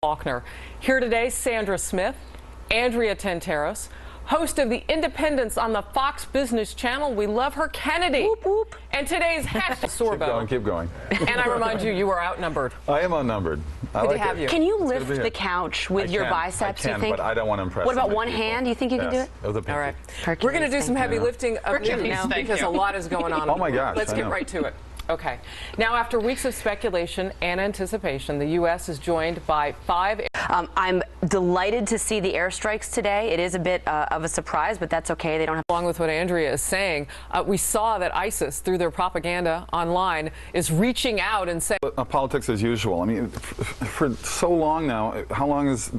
Faulkner. Here today, Sandra Smith, Andrea Tantaros, host of The Independence on the Fox Business Channel. We love her, Kennedy. Whoop, whoop. And today's hashtag Sorbo. Keep going. And I remind you, you are outnumbered. I am outnumbered. Good to have you. Can you lift the couch with your biceps, I can, you think? but I don't want to impress What about people. one hand? You think you can do it? All right. Hercules, We're going to do some heavy lifting of news Hercules, because a lot is going on. Oh my gosh. Let's get right to it. Okay. Now, after weeks of speculation and anticipation, the U.S. is joined by 5. I'm delighted to see the airstrikes today. It is a bit of a surprise, but that's okay. They don't have. Along with what Andrea is saying, we saw that ISIS, through their propaganda online, is reaching out and saying. Politics as usual. I mean, for so long now, how long is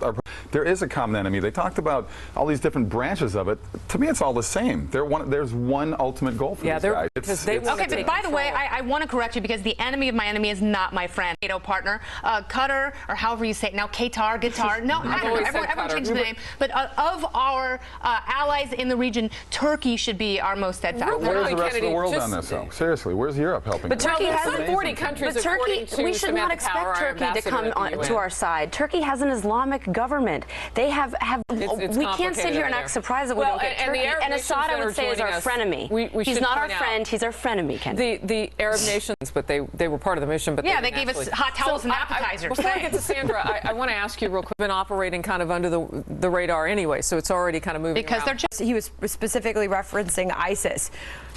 there is a common enemy? They talked about all these different branches of it. To me, it's all the same. There's one ultimate goal for these guys. Okay, but by the way, I want to correct you because the enemy of my enemy is not my friend. NATO partner, Qatar, or however you say it now, Qatar, Qatar. No, everyone changed the name. But of our allies in the region, Turkey should be our most steadfast. Where's the rest of the world on this, though? Seriously, where's Europe helping? But Turkey has some 40 countries. But Turkey, we should not expect Turkey to come to our side. Turkey has an Islamic government. They have. We can't sit here and act surprised that we don't get Turkey. And Assad, I would say, is our frenemy. He's not our friend. He's our frenemy, Ken. The Arab nations, but they were part of the mission. But yeah, they gave us hot towels and appetizers. Before I get to Sandra, I want to ask you real quick. Been operating kind of under the radar anyway, so it's already kind of moving because around. He was specifically referencing ISIS.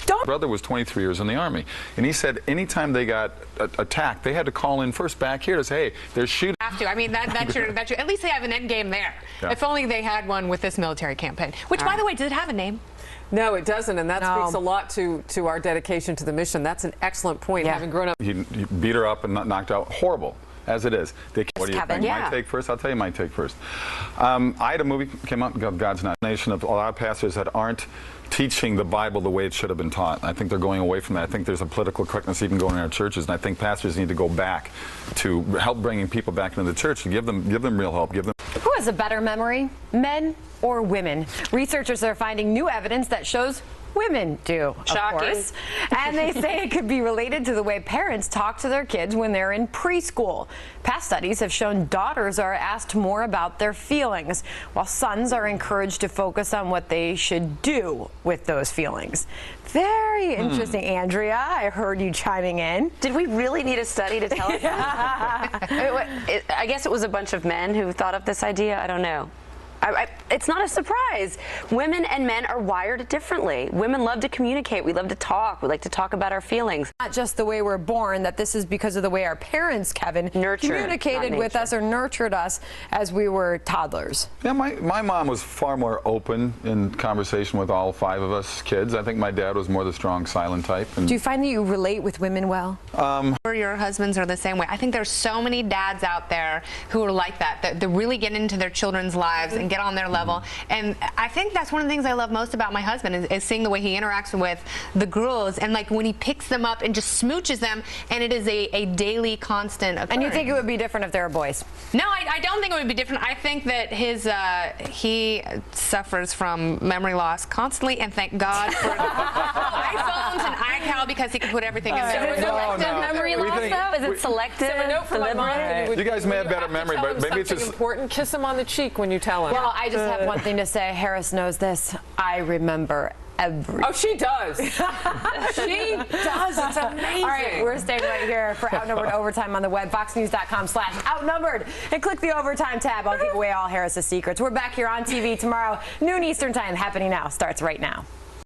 My brother was 23 years in the Army, and he said anytime they got attacked, they had to call in first back here to say, hey, they're shooting. Have to. I mean, that's your. At least they have an end game there. Yeah. If only they had one with this military campaign. Which, by the way, does it have a name? No, it doesn't, and that speaks a lot to our dedication to the mission. That's an excellent point, having grown up. He beat her up and knocked out. Horrible. As it is. What do you think? My take first? I'll tell you my take first. I had a movie came out, God's Not Nation, of a lot of pastors that aren't teaching the Bible the way it should have been taught. I think they're going away from that. I think there's a political correctness even going in our churches, and I think pastors need to go back to help bringing people back into the church and give them real help. Who has a better memory, men or women? Researchers are finding new evidence that shows women do, of course. And they say it could be related to the way parents talk to their kids when they're in preschool. Past studies have shown daughters are asked more about their feelings, while sons are encouraged to focus on what they should do with those feelings. Very interesting, Andrea. I heard you chiming in. Did we really need a study to tell us that? I guess it was a bunch of men who thought up this idea. I don't know. It's not a surprise. Women and men are wired differently. Women love to communicate. We love to talk. We like to talk about our feelings. Not just the way we're born, that this is because of the way our parents, Kevin, communicated with us or nurtured us as we were toddlers. Yeah, my mom was far more open in conversation with all 5 of us kids. I think my dad was more the strong, silent type. And do you find that you relate with women well? Or your husbands are the same way. I think there's so many dads out there who are like that they really get into their children's lives and get on their level. And I think that's one of the things I love most about my husband is seeing the way he interacts with the girls, and like when he picks them up and just smooches them, and it is a daily constant occurrence. And you think it would be different if they were boys? No, I don't think it would be different. I think that he suffers from memory loss constantly, and thank God for iPhones and iCal because he can put everything in there. Selective memory loss, though? Is it selective? So a note from my mom. You guys may have better memory, but maybe it's just important. Kiss him on the cheek when you tell him. Well, I just have one thing to say. Harris knows this. I remember everything. Oh, she does. She does. It's amazing. All right, we're staying right here for Outnumbered Overtime on the web, foxnews.com/outnumbered. And click the Overtime tab. I'll give away all Harris's secrets. We're back here on TV tomorrow, noon Eastern Time. Happening Now starts right now.